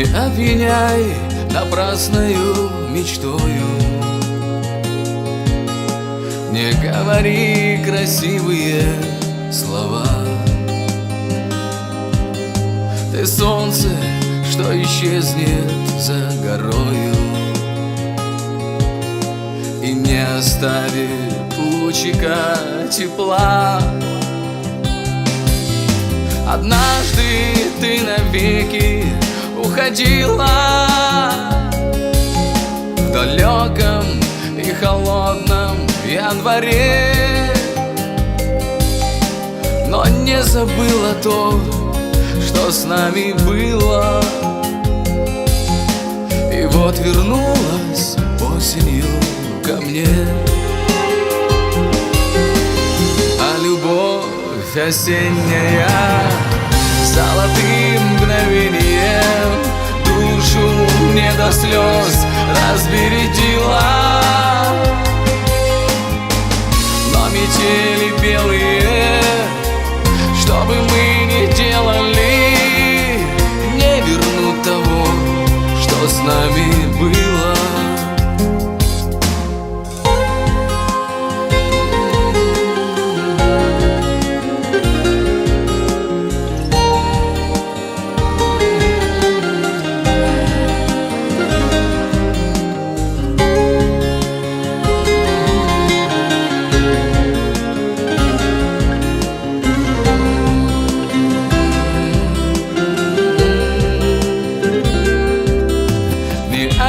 Не опьяняй напрасною мечтою, не говори красивые слова. Ты солнце, что исчезнет за горою и не оставит лучика тепла. Однажды ты навеки уходила в далеком и холодном январе, но не забыла то, что с нами было. И вот вернулась осенью ко мне. А любовь осенняя золотым мгновением душу мне до слез разбередила. Но метели белые, что бы мы ни делали, не вернут того, что с нами было.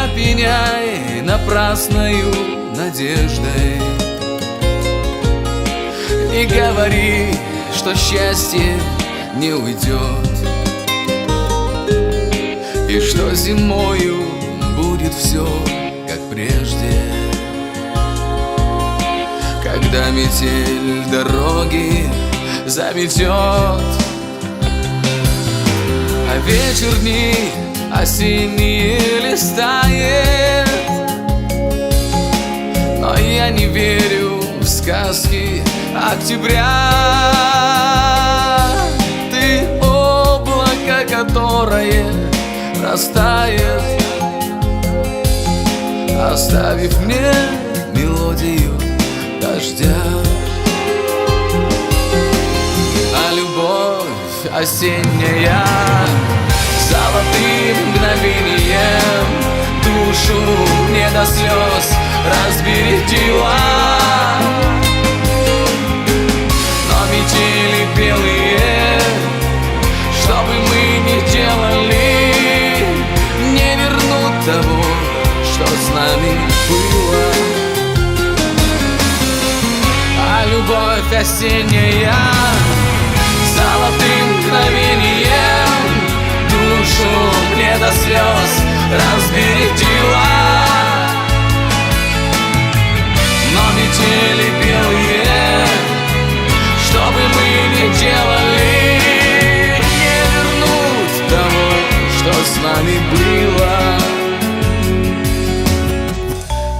Опьяняй напрасною надеждой, не говори, что счастье не уйдет, и что зимою будет все как прежде. Когда метель дороги заметет, а вечер дни осенние листает. Но я не верю в сказки октября. Ты облако, которое растает, оставив мне мелодию дождя. А любовь осенняя золотым мгновением душу мне до слез разбередила. Но метели белые, что бы мы ни делали, не вернут того, что с нами было. А любовь осенняя золотым мгновением душу мне до слез разбередила. Но метели белые, что бы мы ни делали, не вернуть того, что с нами было.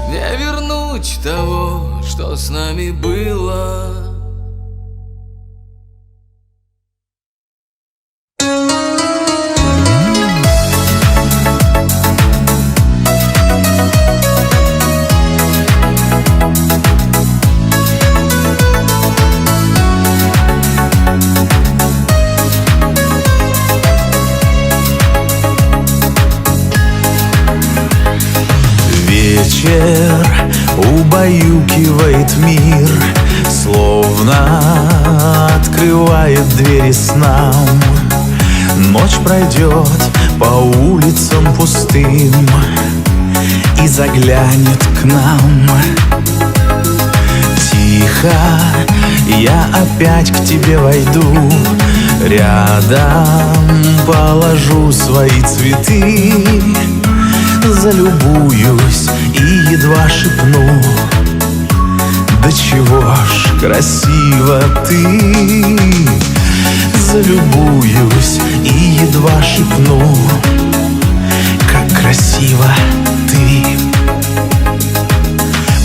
Не вернуть того, что с нами было. Вечер убаюкивает мир, словно открывает двери снам. Ночь пройдет по улицам пустым и заглянет к нам. Тихо я опять к тебе войду, рядом положу свои цветы, залюбуюсь и едва шепну: да чего ж красива ты. Залюбуюсь и едва шепну: как красива ты.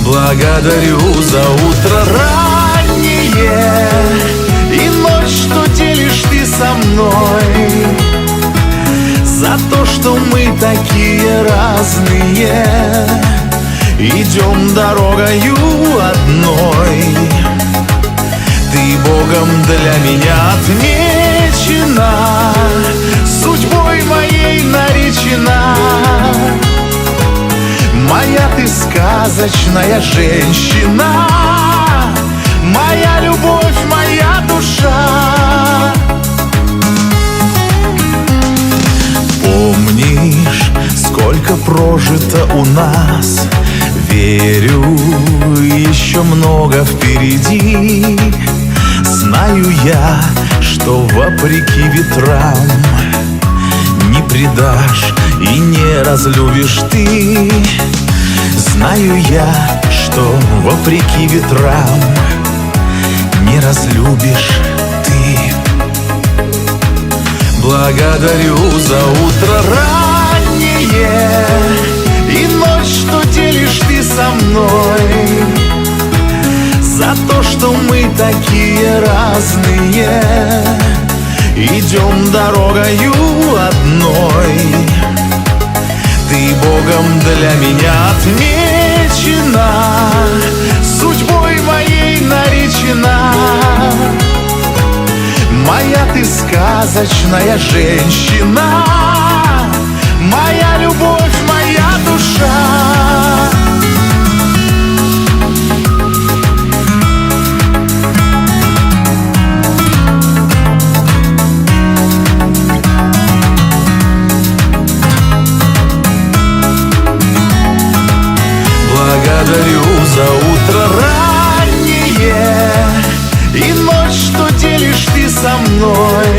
Благодарю за утро раннее и ночь, что делишь ты со мной, за то, что мы такие разные, идем дорогою одной. Ты Богом для меня отмечена, судьбой моей наречена. Моя ты сказочная женщина, моя любовь, моя душа. Помнишь, сколько прожито у нас? Верю, еще много впереди. Знаю я, что вопреки ветрам не предашь и не разлюбишь ты. Знаю я, что вопреки ветрам не разлюбишь ты. Благодарю за утро раннее и ночь, что делишь ты со мной, за то, что мы такие разные, идем дорогою одной. Ты Богом для меня отмечена, судьбой моей наречена. Моя ты сказочная женщина, моя любовь, моя душа. Благодарю за утро раннее и ночь, что делишь ты со мной,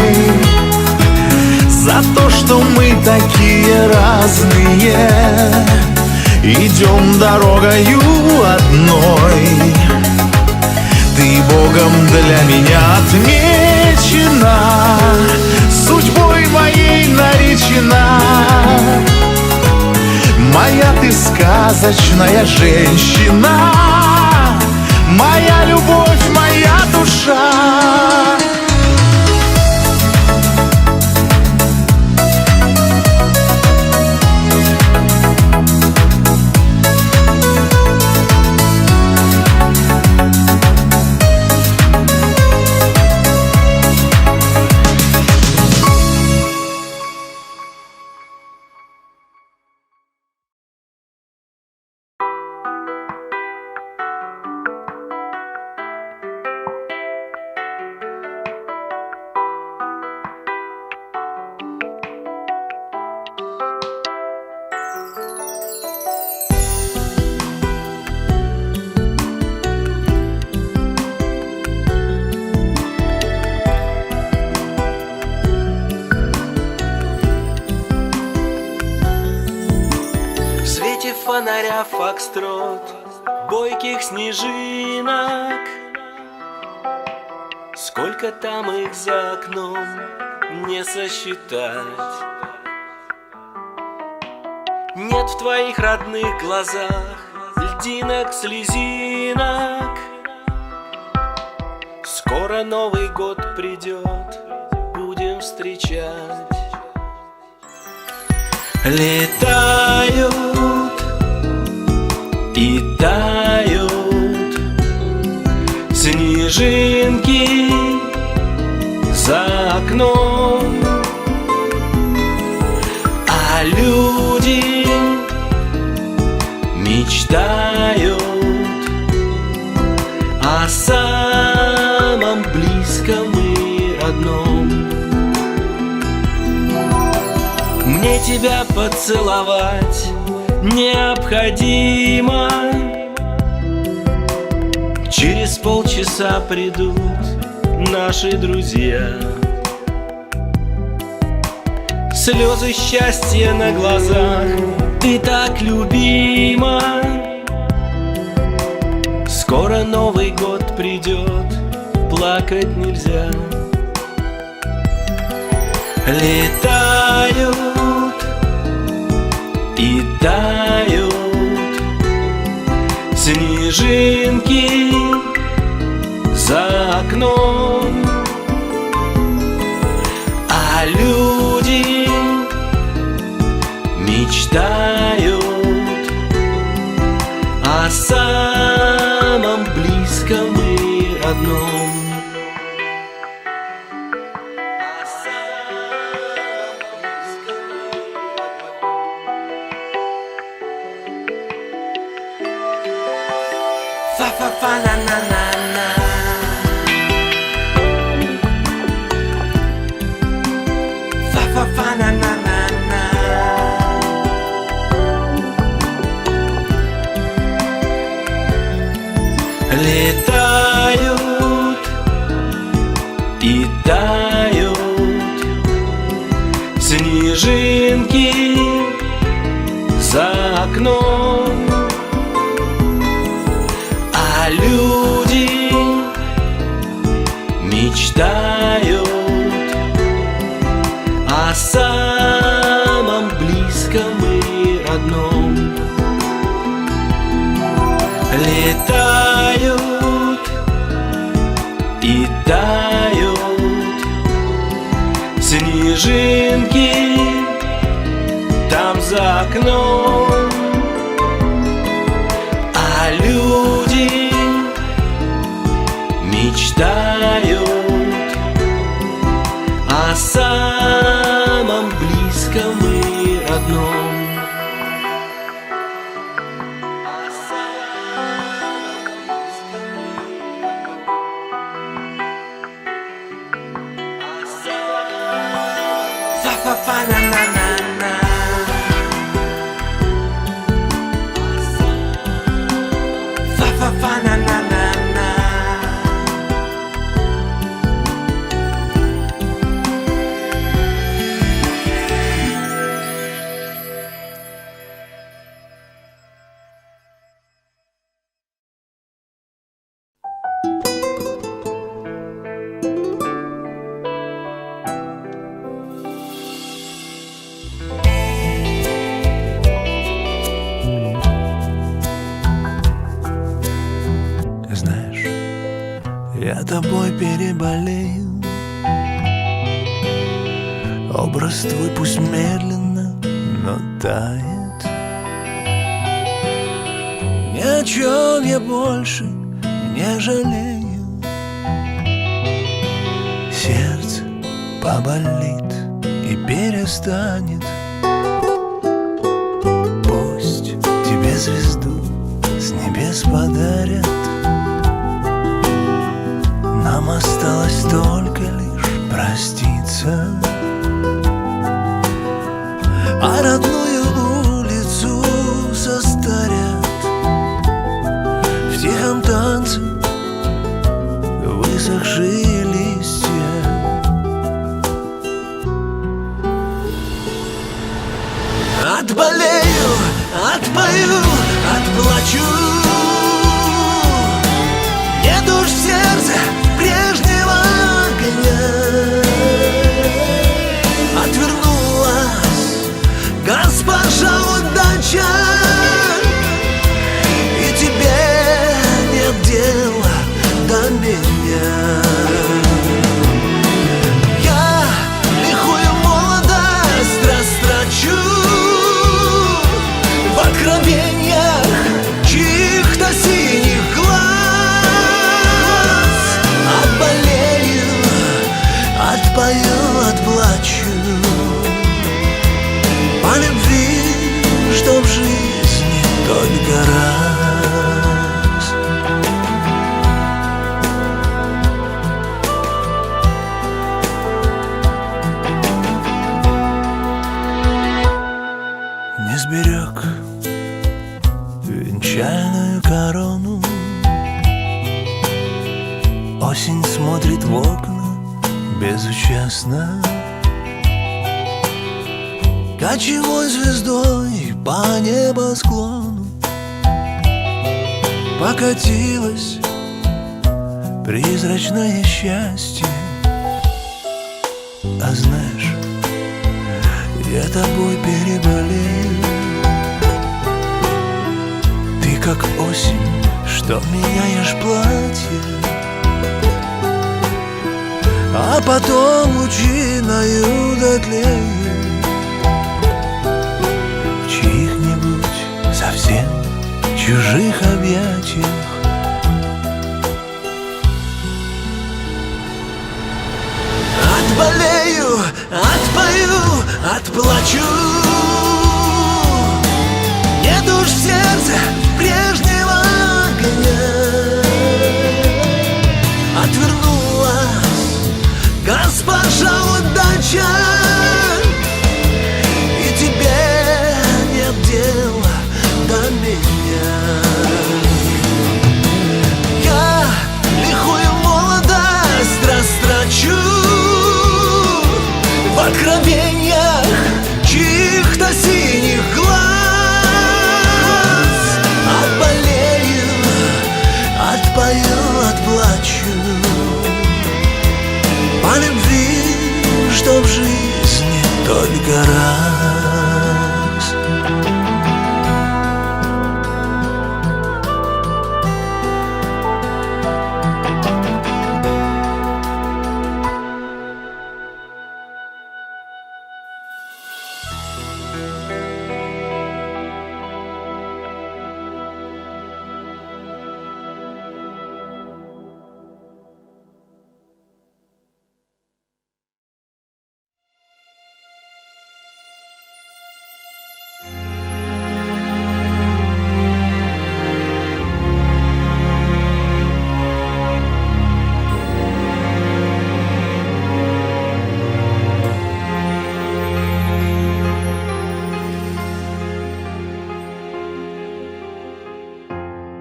за то, что мы такие разные, идем дорогою одной. Ты Богом для меня отмечена, судьбой моей наречена. Моя ты сказочная женщина, моя любовь, моя душа. Фонаря фокстрот бойких снежинок, сколько там их за окном не сосчитать. Нет в твоих родных глазах льдинок, слезинок. Скоро Новый год придет, будем встречать. Летают и тают снежинки за окном, а люди мечтают о самом близком и родном. Мне тебя поцеловать необходимо. Через полчаса придут наши друзья. Слезы счастья на глазах, ты так любима. Скоро Новый год придет, плакать нельзя. Летают и тают снежинки за окном, а люди мечтают о самом близком и родном. Фа-фа-фа-на-на-на-на. Фа-фа-фа-на-на-на-на. Летают и тают снежинки за окном, а люди мечтают о самом близком и родном. Летают и тают снежинки там за окном, а люди мечтают о самом близком и родном. Фа-фа-фа-на-на-на-на. Фа-фа-фа-на-на-на-на. Знаешь, я тобой переболею. Образ твой пусть медленно, но тает. Ни о чем я больше не жалею. Сердце поболит и перестанет. Пусть тебе звезду с небес подарят. Нам осталось только лишь проститься, а родную улицу состарят. В тихом танце высохшие листья. Отболею, отпою, отплачу. Нет уж в сердце прежнего огня. Отвернулась госпожа удача, и тебе нет дела до меня. Я лихую молодость растрачу в откровениях чьих-то синих глаз. Отболею, отпою, отплачу по любви, что в жизни только раз. Не сберег венчальную корону. Осень смотрит в окна безучастно, кочевой звездой по небосклону покатилось призрачное счастье. А знаешь, я тобой переболею. Ты как осень, что меняешь платье, а потом лучиною дотлеют. чужих объятиях. Отболею, отпою, отплачу. Нет уж в сердце прежнего огня. Отвернулась госпожа удача, и тебе нет дела до меня. Я лихую молодость растрачу в откровениях чьих-то синих глаз. Отболею, отпою, отплачу по любви, что в жизни только раз.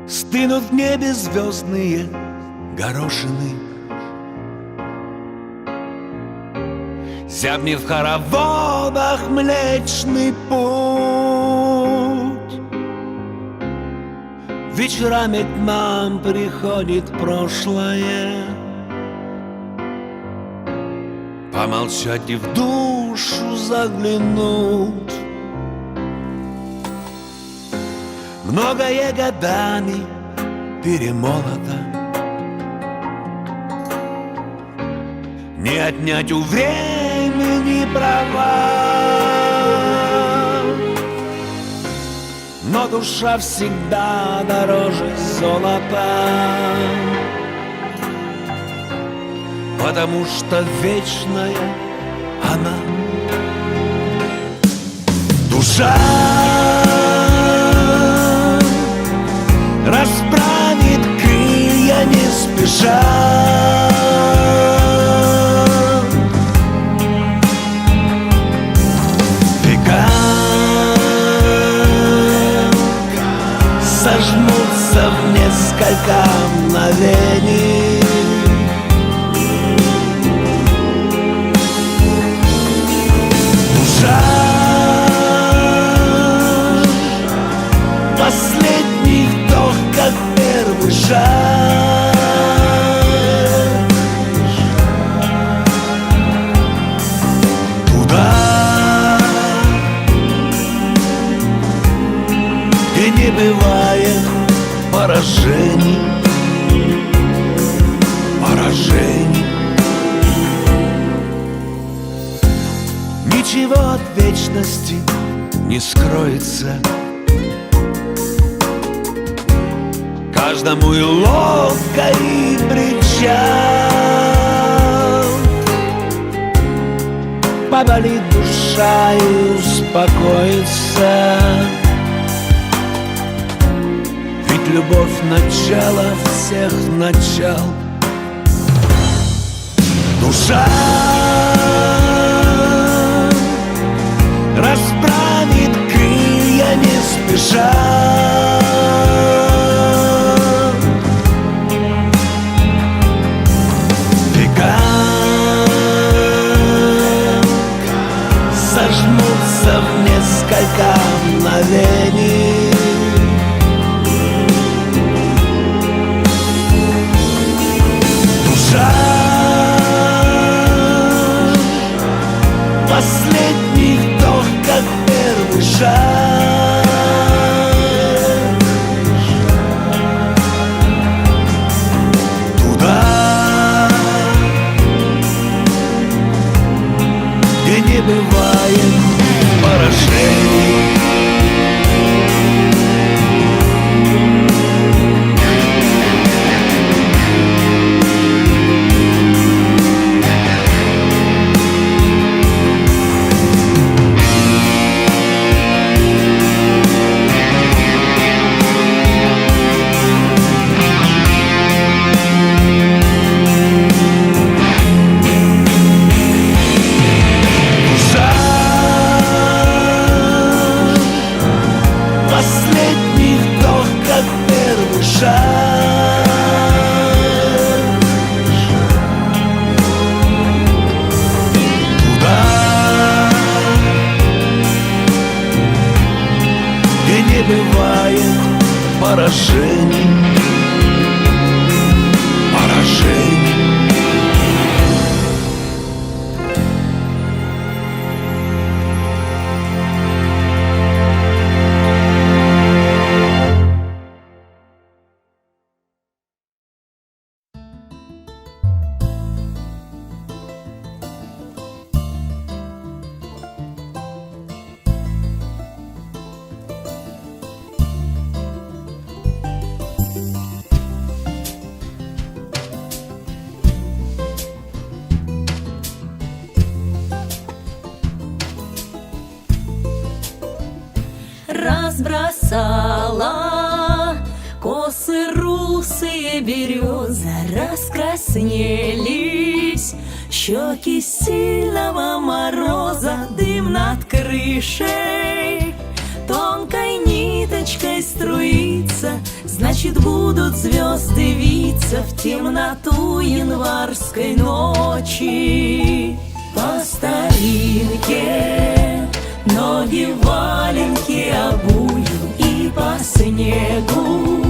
Стынут в небе звездные горошины, зябнет в хороводах Млечный Путь. Вечерами к нам приходит прошлое, помолчать и в душу заглянуть. Многое годами перемолото, не отнять у времени права. Но душа всегда дороже золота, потому что вечная она. Душа расправит крылья не спеша, века сожмутся в несколько мгновений. Душа последний вдох, как первый шаг. Туда, где не бывает поражений, поражений. Ничего от вечности не скроется, каждому и лодка, и причал. Поболит душа и успокоится, ведь любовь — начало всех начал. Душа расправит крылья не спеша, сожмутся в несколько мгновений. Душа последний вдох, как первый шаг. Туда, где не бывает поражений. бывает поражений. Разбросала косы русые береза, раскраснелись щеки сильного мороза, дым над крышей тонкой ниточкой струится, значит, будут звезды виться в темноту январской ночи. По старинке ноги в валенки обую, и по снегу,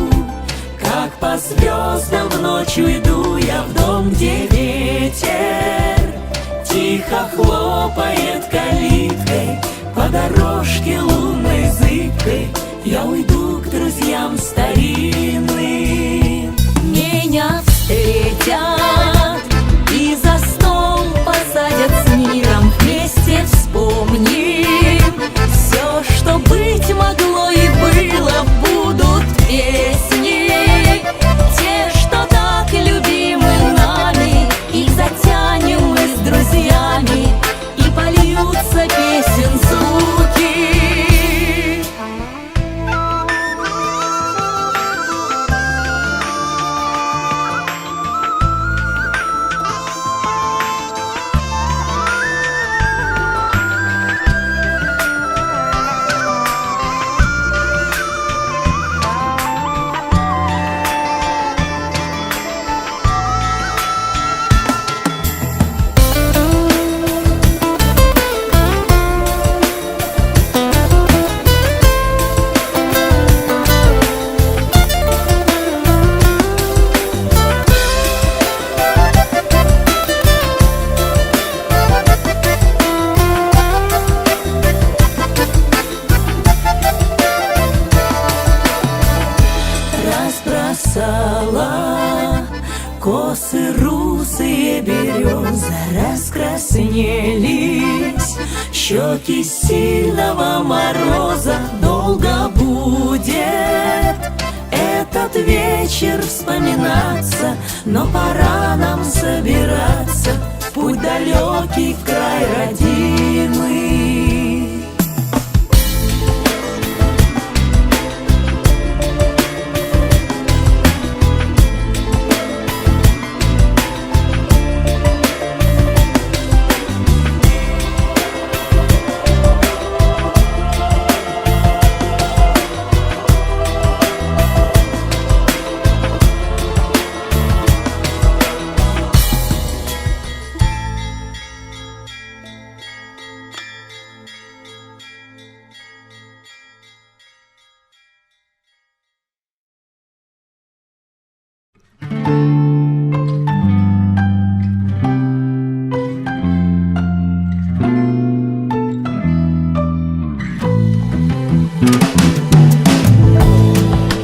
как по звездам в ночь уйду я в дом, где ветер тихо хлопает калиткой. По дорожке лунной зыбкой я уйду к друзьям старинным. Меня встретят и за стол посадят с миром, вместе вспомним все, что быть могло и было. Будут песни, те, что так любимы нами, их затянем мы с друзьями, и польются песен звуки. Косы русые береза, раскраснелись щеки сильного мороза. Долго будет этот вечер вспоминаться, но пора нам собираться в путь далекий, в край родимый.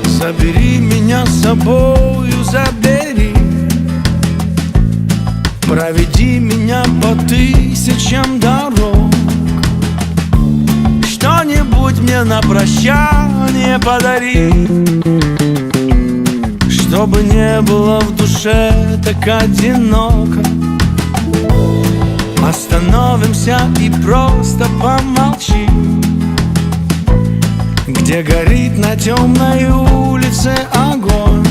Забери меня с собою, забери, проведи меня по тысячам дорог. Что-нибудь мне на прощание подари, чтобы не было в душе так одиноко. Остановимся и просто помолчим, где горит на темной улице огонь,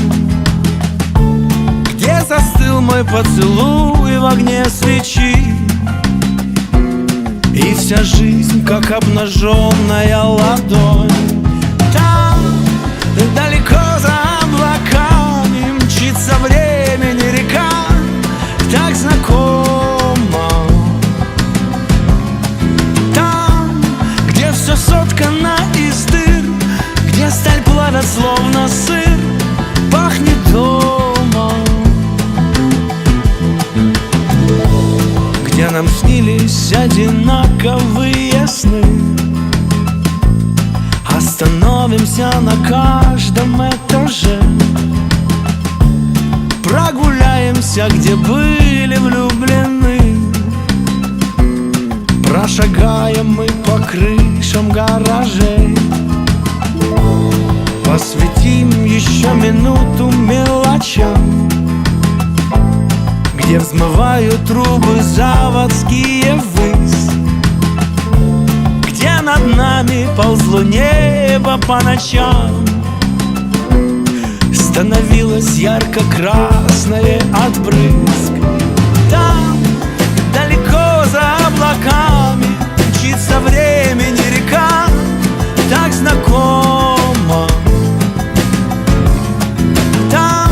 где застыл мой поцелуй в огне свечи, и вся жизнь как обнаженная ладонь. Там, далеко за облаками, мчится времени река, так знакома. Там, где все соткано из дыр, где плавят, словно сыр, пахнет домом, где нам снились одинаковые сны. Остановимся на каждом этаже, прогуляемся, где были влюблены, прошагаем мы по крышам гаражей, посвятим еще минуту мелочам, где взмывают трубы заводские ввысь, где над нами ползло небо по ночам, становилось ярко-красное от брызг. Там, далеко за облаками, мчится времени река, так знакома. Там,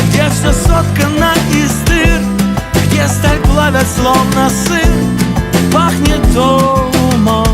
где все соткано из дыр, где сталь плавят, словно сыр, пахнет домом.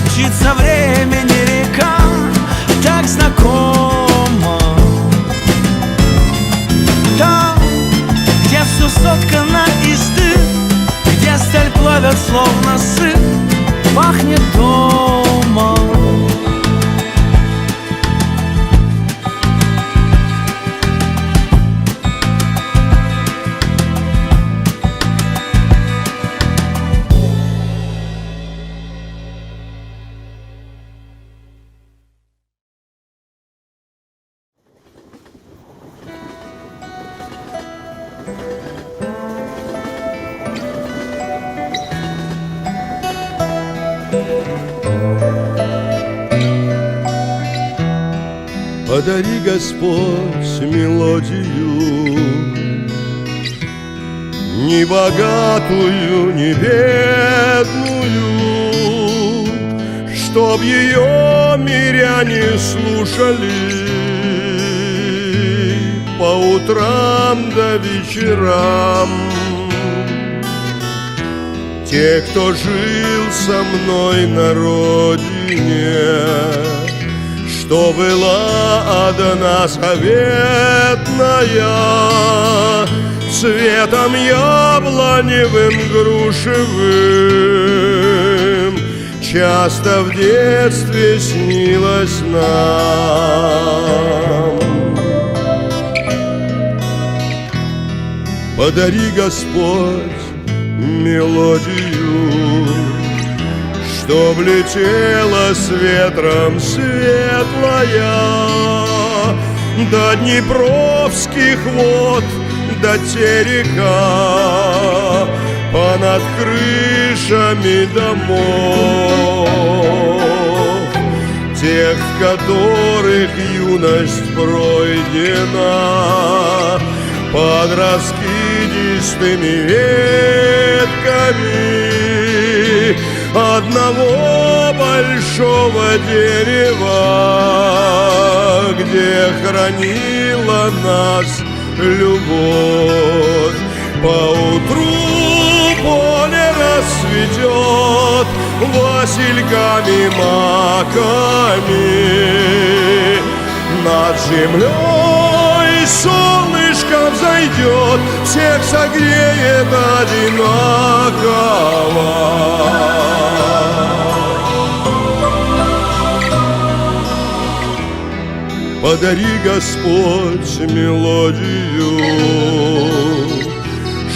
Мчится времени река, так знакома. Там, где все соткано из дыр, где сталь плавят, словно сыр, пахнет домом. Подари, Господь, мелодию, ни богатую, ни бедную, чтоб ее миряне слушали по утрам до вечерам. Те, кто жил со мной на родине, что была одна заветная, цветом яблоневым, грушевым, часто в детстве снилась нам. Подари, Господь, мелодию, чтоб летела с ветром светлая до днепровских вод, до терека, понад крышами домов, тех, в которых юность пройдена под раскидистыми ветками одного большого дерева, где хранила нас любовь. Поутру поле расцветет васильками, маками, над землей солнышко взойдет, всех согреет одинаково. Подари, Господь, мелодию,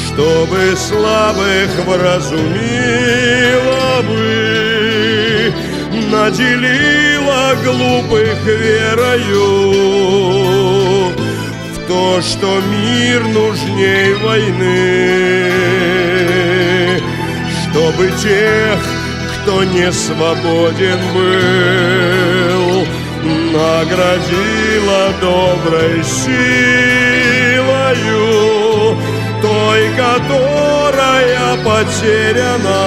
чтобы слабых вразумила бы, наделила глупых верою в то, что мир нужней войны, чтобы тех, кто не свободен был, наградила доброй силою, той, которая потеряна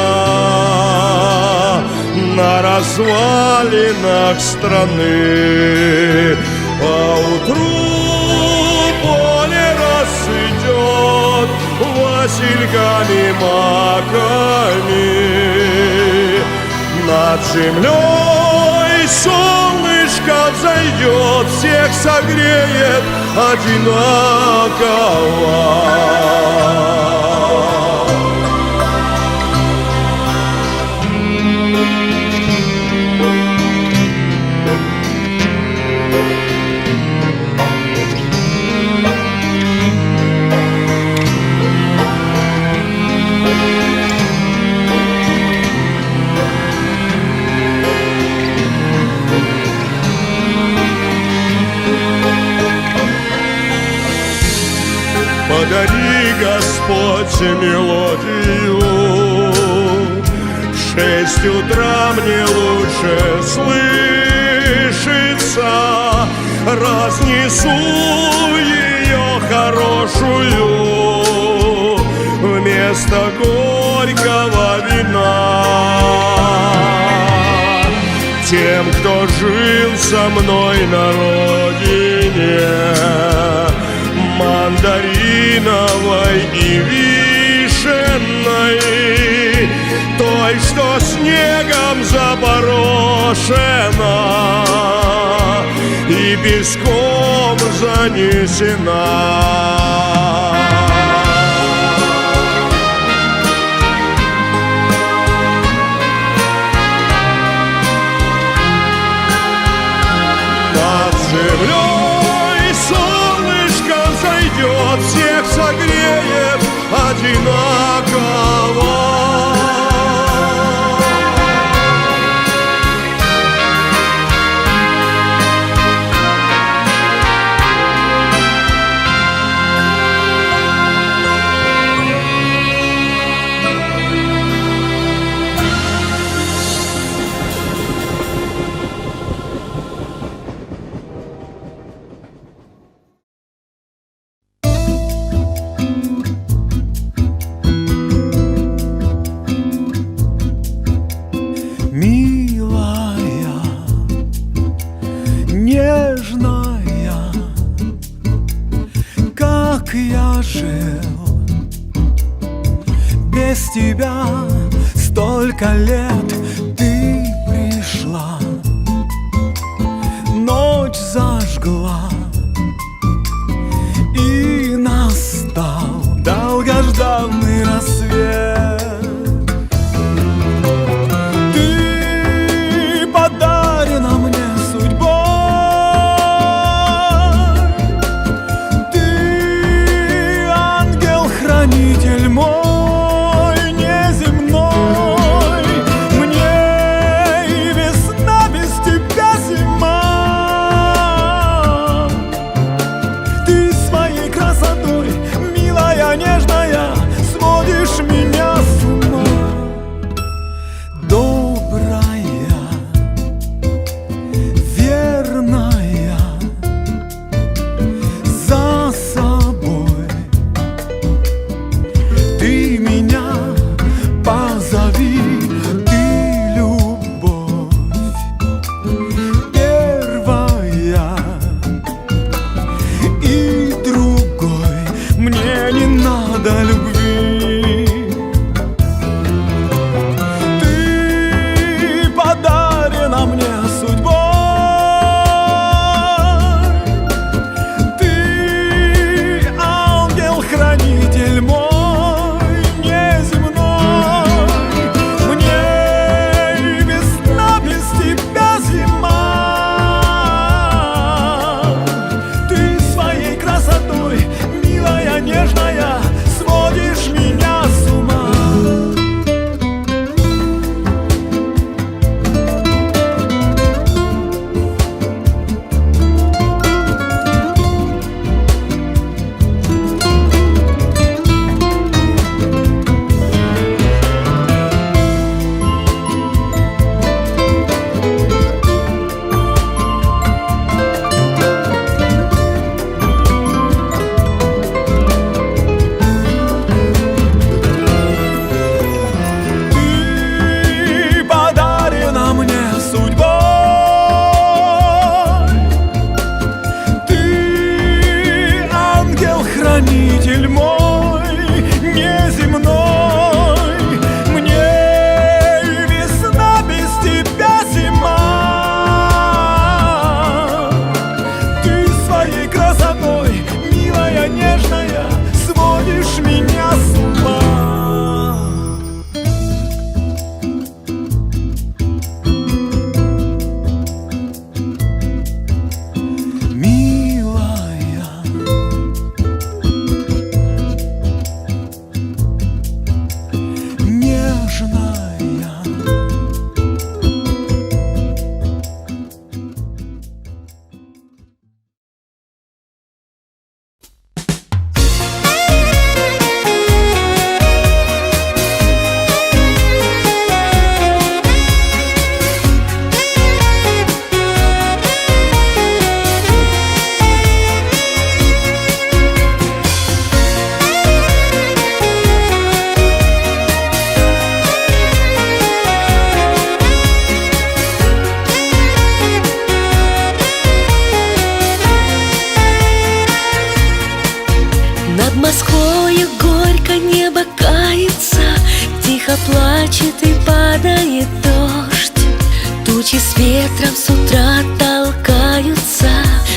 на развалинах страны. Поутру поле рассыпет васильками, маками, над землей солнышко взойдет, всех согреет одинаково. Подари, Господь, мелодию, в 6 утра мне лучше слышится. Разнесу ее хорошую вместо горького вина тем, кто жил со мной на родине, мандариновой и вишенной, той, что снегом запорошена и песком занесена. Над землей солнышко взойдет, всех согреет одинаково. Милая, нежная, как я жил без тебя столько лет. Ты пришла, ночь зажгла, и настал долгожданный рассвет. Хранитель мой неземной, мне и весна без тебя зима.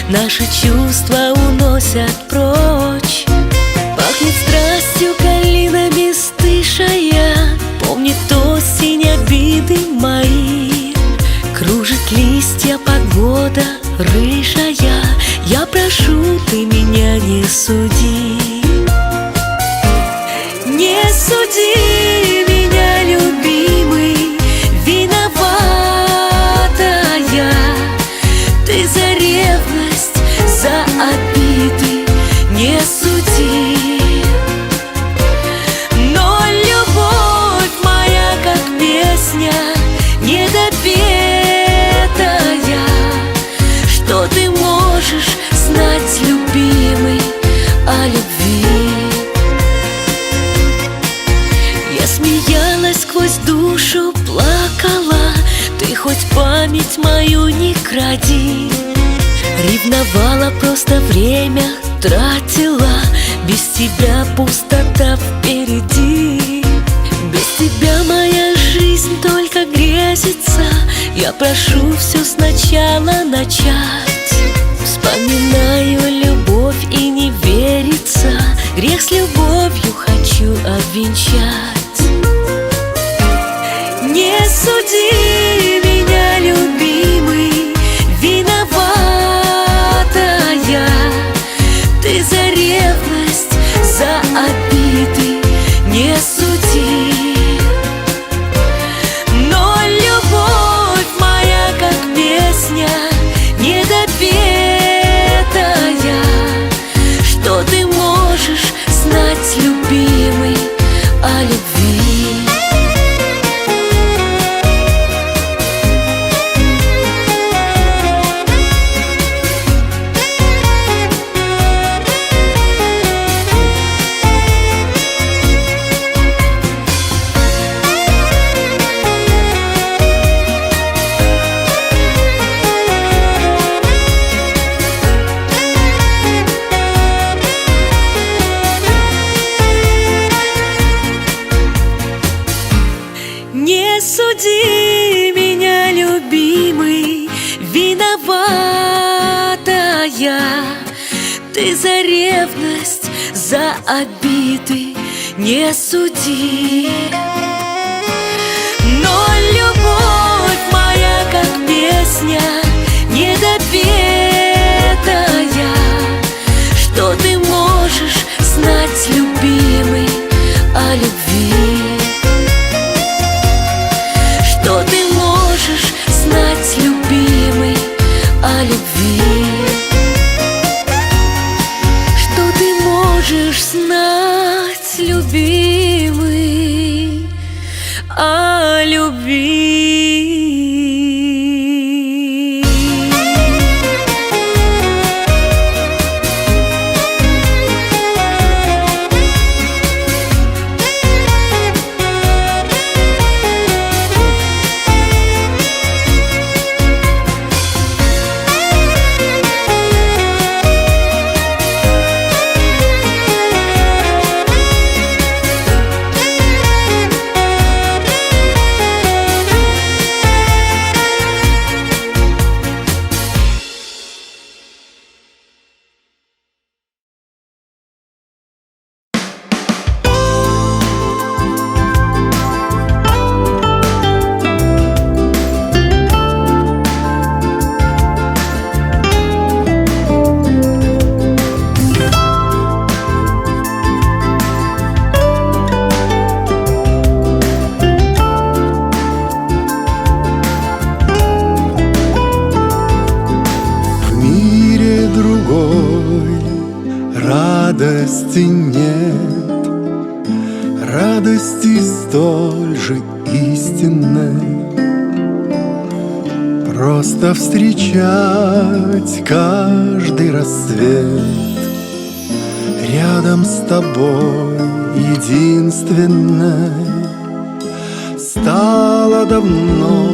наши чувства уносят прочь. Пахнет страстью калинами стышая, помнит осень обиды мои. Кружит листья погода рыжая, я прошу, ты меня не суди. Не суди меня, любимый, виноватая ты за ревность, за обиды, не суди. Но любовь моя, как песня недопетая, что ты можешь знать, любимый, о любви? Я смеялась сквозь душу, плакала, ты хоть память мою не кради. Ревновала, просто время тратила, без тебя пустота впереди. Без тебя моя жизнь только грезится, я прошу все сначала начать. Вспоминаю любовь и не верится, грех с любовью хочу обвенчать. Не суди меня, любимый, виноватая ты за ревность, за обиды, не суди. Но любовь моя, как песня недопетая, что ты можешь знать, любимый, о любви? Не суди меня, любимый, виноватая ты за ревность, за обиды, не суди. Но любовь моя, как песня недопетая, что ты можешь знать, любимый, о любви? Что ты можешь знать, любимый, о любви? Что ты можешь знать, любимый, о любви? Радости нет, радости столь же истинной. Просто встречать каждый рассвет рядом с тобой единственной. Стало давно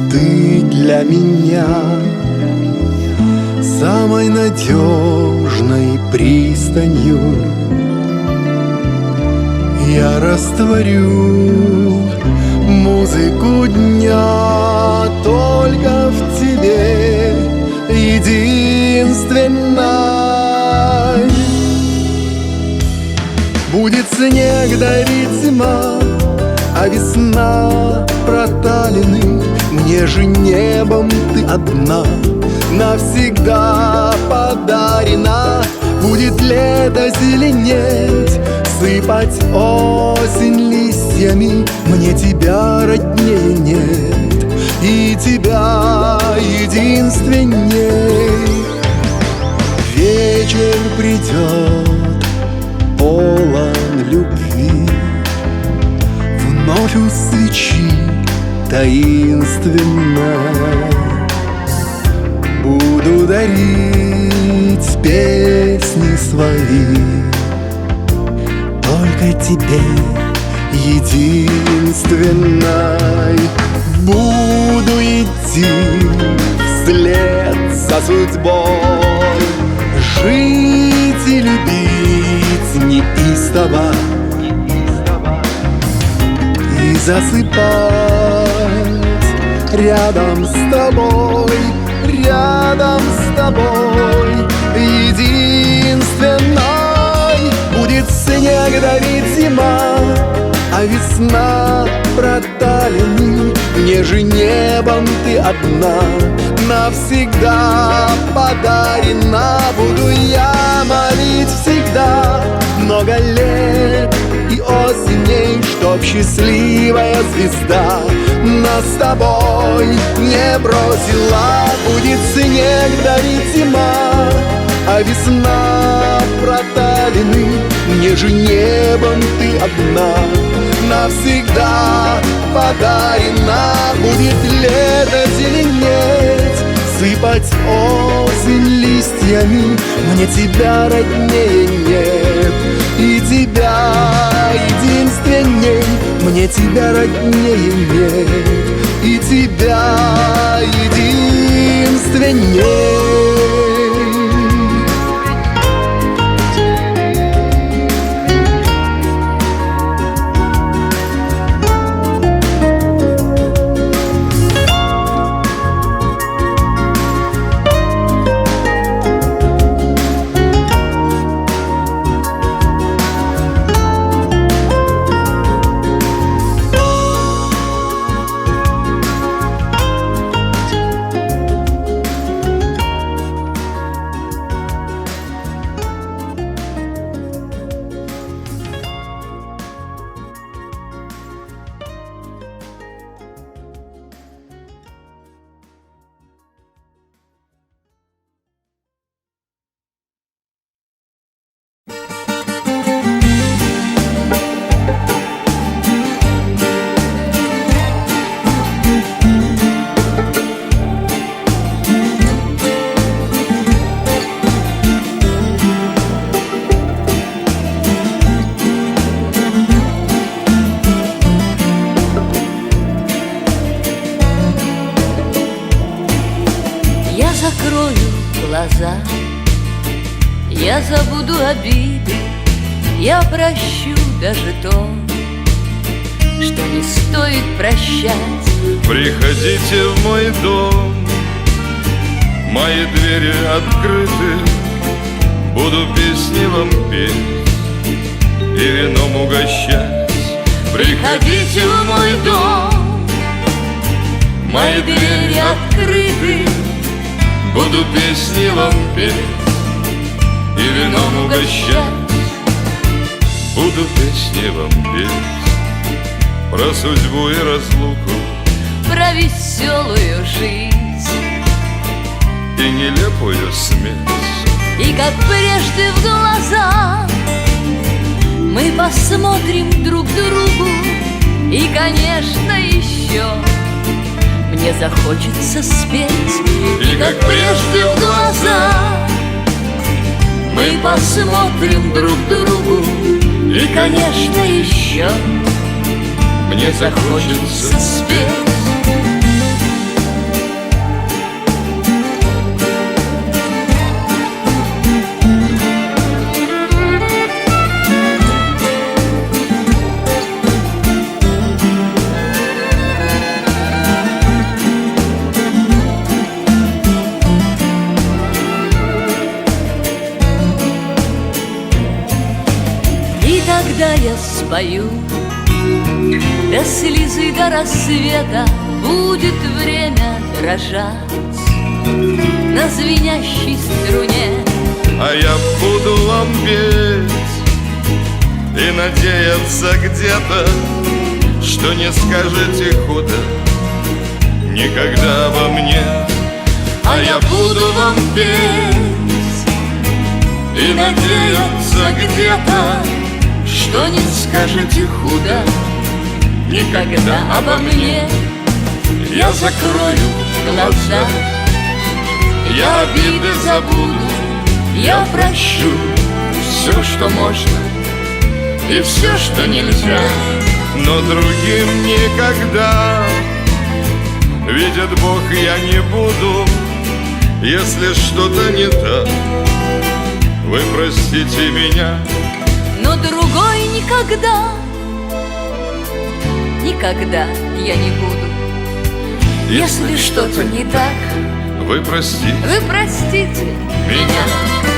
ты для меня самой надежной пристанью. Я растворю музыку дня только в тебе, единственной. единственной. Будет снег дарить зима, а весна проталины. Мне же небом ты одна, навсегда подарена. Будет лето зеленеть, сыпать осень листьями. Мне тебя роднее нет, и тебя единственней. Вечер придет, полон любви, вновь у свечи таинственной буду дарить песни свои только тебе единственной. Буду идти вслед за судьбой, жить и любить неистово и засыпать рядом с тобой, рядом с тобой единственной. Будет снег давить зима, а весна проталины. Мне же небом ты одна, навсегда подарена. Буду я молить всегда, много лет и осеней, чтоб счастливая звезда нас с тобой не бросила. Будет снег дарить зима, а весна проталины. Мне же небом ты одна, навсегда подарена. Будет лето зеленеть, сыпать осень листьями. Мне тебя роднее нет, и тебя единственней. Мне тебя роднее нет, и тебя единственней. Я забуду обиды, я прощу даже то, что не стоит прощать. Приходите в мой дом, мои двери открыты, буду песни вам петь и вином угощать. Приходите в мой дом, мои двери открыты, буду песни вам петь и вином угощать. Буду песни вам петь про судьбу и разлуку, про веселую жизнь и нелепую смерть. И как прежде в глаза мы посмотрим друг другу, и, конечно, еще мне захочется спеть. И как прежде в глаза мы посмотрим друг другу, и, конечно, еще мне захочется спеть. спою. До слезы, до рассвета будет время дрожать на звенящей струне. А я буду вам петь и надеяться где-то, что не скажете худо никогда обо мне. А я буду вам петь и надеяться где-то, что не скажете худо никогда обо мне. Я закрою глаза, я обиды забуду, я прощу все, что можно, и все, что нельзя. Но другим никогда, видит Бог, я не буду. Если что-то не так, вы простите меня. Но другой никогда, никогда я не буду. Если что-то не так, Вы простите вы простите меня.